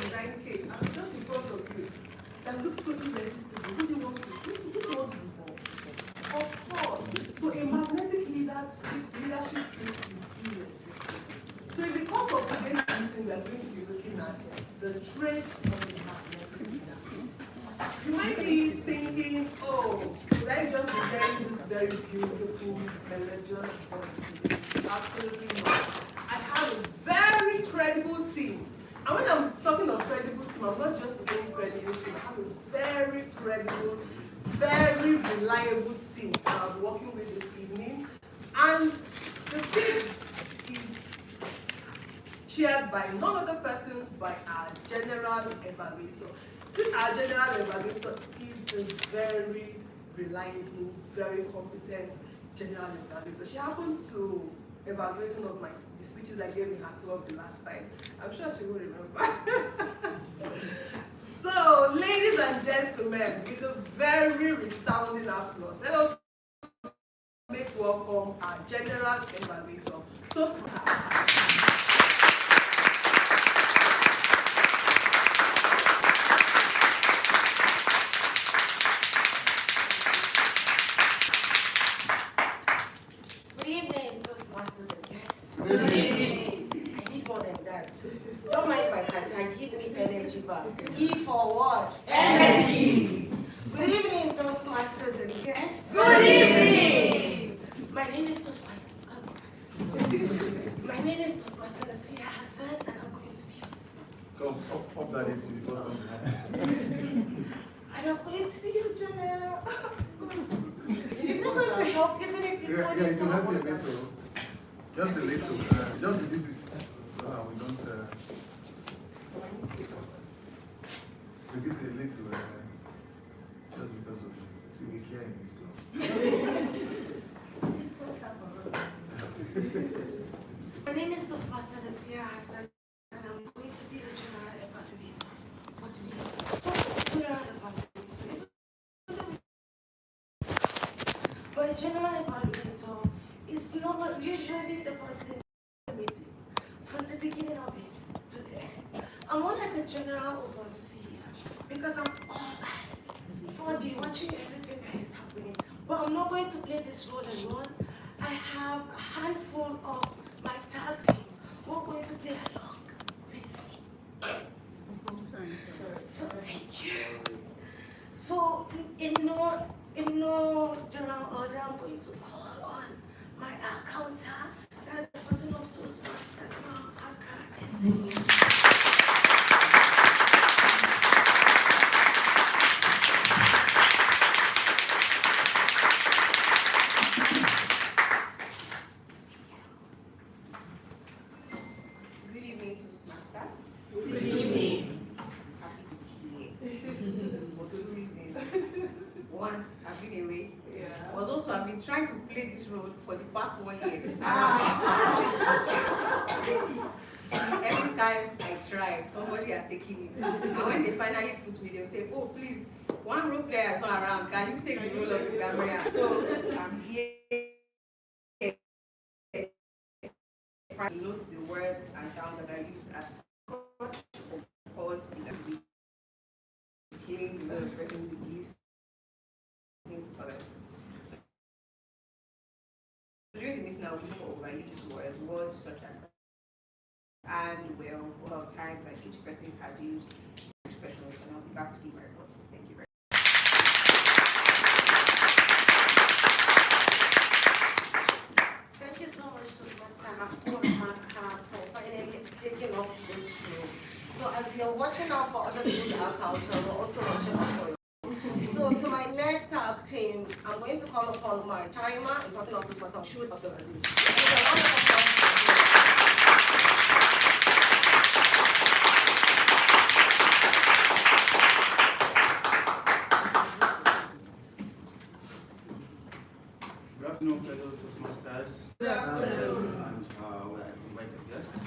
design cake, and just in front of you, that looks so irresistible. Who do you want to be for? Of course. So a magnetic leadership trait is irresistible. So in the course of today's meeting, we are going to be looking at the traits of a magnetic leader. You might be thinking, oh, should I just be hearing this very beautiful, melodious voice? Absolutely not. I have a very credible team. And when I'm talking of credible team, I'm not just saying credible team. I have a very credible, very reliable team that I'm working with this evening. And the team is chaired by none other person by our general evaluator. This our general evaluator is a very reliable, very competent general evaluator. She happened to evaluate one of the speeches I gave in her club the last time. I'm sure she will remember. So, ladies and gentlemen, with a very resounding applause, let us make welcome our general evaluator, Toastmasters. I need more than that. Don't mind my cat, give me energy back. E for what? Energy. Good evening, Toastmasters and guests. Good evening. My name is Toastmaster. My name is Toastmaster Nasia Hassan, and I'm going to be. Come up that is before something happens. And I'm going to be your general. Is it going to help even if you turn it into will help you a water? little. Just a little. Just reduce it so that we don't. Reduce it a little. Just because of civic care in this club. My name is Toastmaster Nasia Hassan, and I'm going to be the general evaluator for today. General evaluator. But a general evaluator is not usually the person in the meeting from the beginning of it to the end. I'm more like a general overseer because I'm all eyes, 4D, watching everything that is happening. But I'm not going to play this role alone. I have a handful of my tag team who are going to play along with me. So thank you. So in no general order, I'm going to call on my counter. That's the person of Toastmasters. Good evening, Toastmasters. Good evening. Happy to be here. For two reasons. One, I've been away. Yeah. Was also I've been trying to play this role for the past 1 year. Every time I try, somebody has taken it. And when they finally put me, they'll say, "Oh, please, one role player is not around. Can you take the role of the camera?" So I'm here to note the words and sounds that are used as crutch or pause with healing the other person who is listening to others. So during the meeting, I'll look for overused words such as and, well, a lot of times, like each person has used expressions, and I'll be back to give my report. Thank you very much. Thank you so much, Toastmaster for finally taking up this role. So as you're watching out for other people's accounts, we're also watching out for you. So to my next tag team, I'm going to call upon my timer, in person of Toastmaster, Shoot Abdulaziz. Good afternoon, fellow Toastmasters. Good afternoon. And we're invited guests.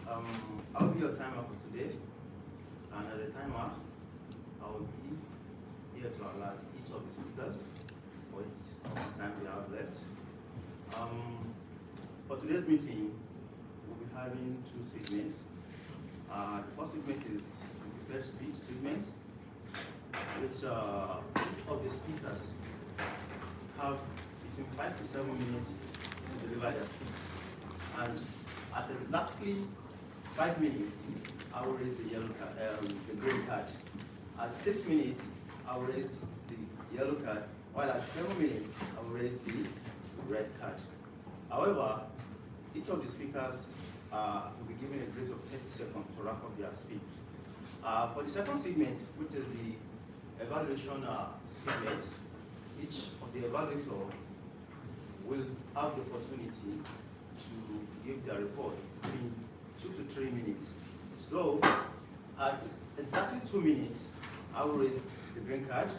I'll be your timer for today. And as a timer, I will be here to alert each of the speakers for each of the time they have left. For today's meeting, we'll be having two segments. The first segment is the first speech segment, which each of the speakers have between 5 to 7 minutes to deliver their speech. And at exactly 5 minutes, I will raise the green card. At 6 minutes, I will raise the yellow card, while at 7 minutes, I will raise the red card. However, each of the speakers will be given a grace of 30 seconds to wrap up their speech. For the second segment, which is the evaluation segment, each of the evaluator will have the opportunity to give their report in 2 to 3 minutes. So, at exactly 2 minutes, I will raise the green card.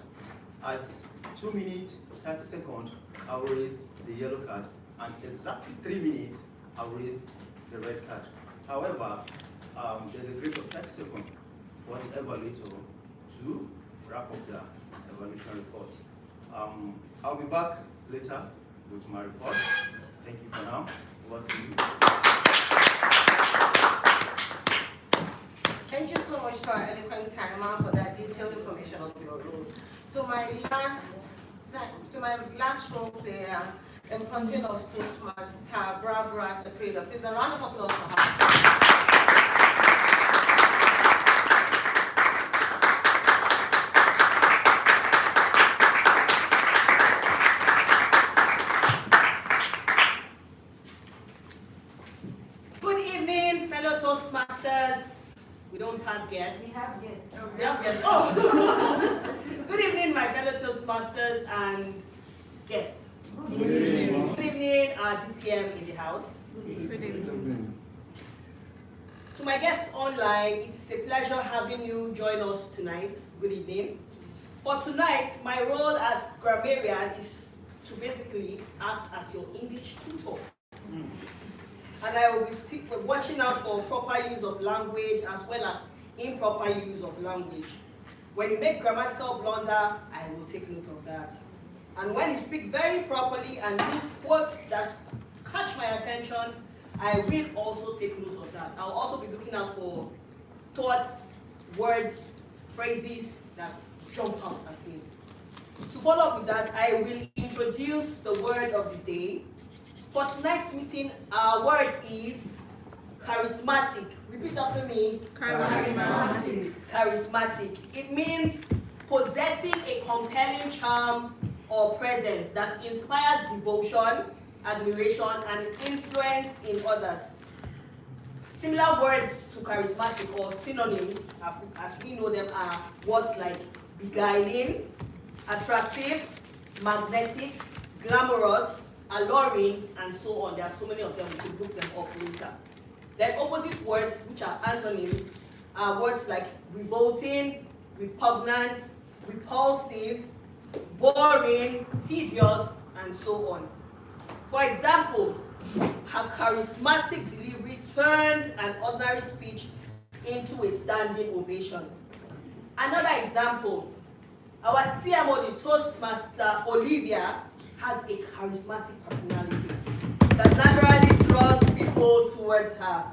At 2 minutes, 30 seconds, I will raise the yellow card. And exactly 3 minutes, I will raise the red card. However, there's a grace of 30 seconds for the evaluator to wrap up their evaluation report. I'll be back later with my report. Thank you for now. Over to you. Thank you so much to our eloquent timer for that detailed information of your role. To my last role player, the person of Toastmaster Barbara Takreda. Please a round of applause for her. Toastmasters, we don't have guests. We have guests. We have guests. Oh! Good evening, my fellow Toastmasters and guests. Good evening. Good evening, our DTM in the house. Good evening. To my guests online, it's a pleasure having you join us tonight. Good evening. For tonight, my role as grammarian is to basically act as your English tutor. And I will be watching out for proper use of language as well as improper use of language. When you make grammatical blunder, I will take note of that. And when you speak very properly and use quotes that catch my attention, I will also take note of that. I'll also be looking out for thoughts, words, phrases that jump out at me. To follow up with that, I will introduce the word of the day. For tonight's meeting, our word is charismatic. Repeat after me. Charismatic. Charismatic. It means possessing a compelling charm or presence that inspires devotion, admiration, and influence in others. Similar words to charismatic or synonyms, as we know them, are words like beguiling, attractive, magnetic, glamorous, alluring, and so on. There are so many of them, we could look them up later. Then opposite words, which are antonyms, are words like revolting, repugnant, repulsive, boring, tedious, and so on. For example, her charismatic delivery turned an ordinary speech into a standing ovation. Another example, our CMO, the Toastmaster Olivia, has a charismatic personality that naturally draws people towards her.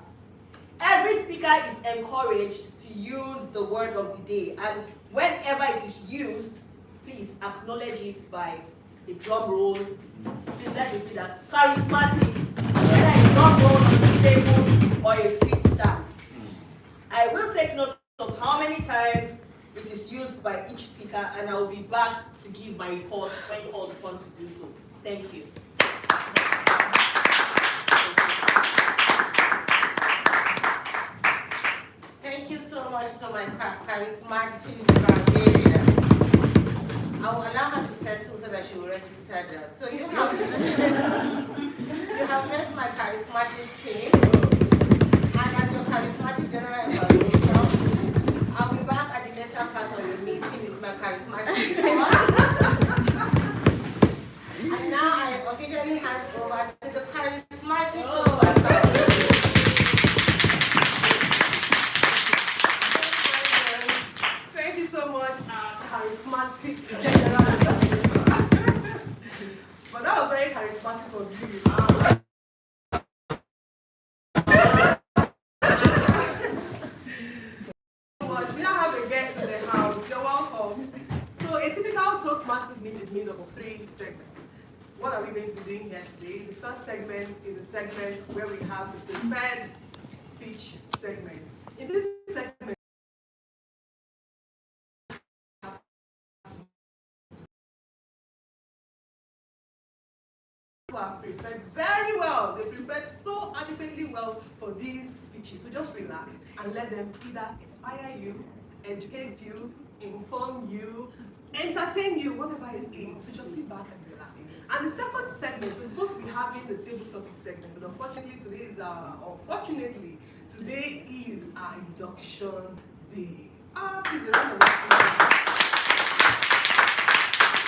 Every speaker is encouraged to use the word of the day, and whenever it is used, please acknowledge it by a drum roll. Please let's repeat that. Charismatic, whether a drum roll on the table or a feet stamp. I will take note of how many times it is used by each speaker, and I will be back to give my report when called upon to do so. Thank you. Thank you so much to my charismatic grammarian. I will allow her to settle so that she will register that. So you have met my charismatic team, and as your charismatic general evaluator, I'll be back at the later part of the meeting with my charismatic report. And now I officially hand over to the charismatic Toastmaster. Thank you so much, charismatic general. But that was very charismatic of you. what are we going to be doing here today? The first segment is a segment where we have the prepared speech segment. In this segment, have prepared very well. They prepared so adequately well for these speeches. So just relax and let them either inspire you, educate you, inform you, entertain you, whatever it is. So just sit back and relax. And the second segment, we're supposed to be having the table topic segment, but unfortunately today is our induction day. Please, a round of applause.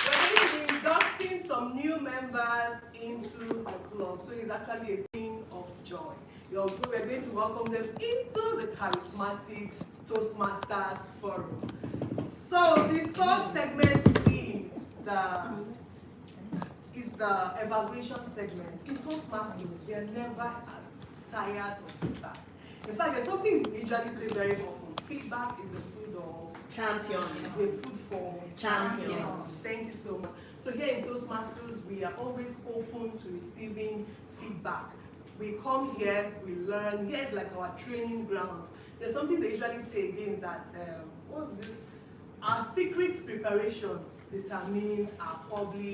We're going to be inducting some new members into the club, so it's actually a thing of joy. We're going to welcome them into the charismatic Toastmasters forum. So the third segment is the evaluation segment. In Toastmasters, we are never tired of feedback. In fact, there's something we usually say very often. Feedback is the food of Champions. the food for Champions. Thank you so much. So here in Toastmasters, we are always open to receiving feedback. We come here, we learn. Here is like our training ground. There's something they usually say again that, what's this? Our secret preparation determines our public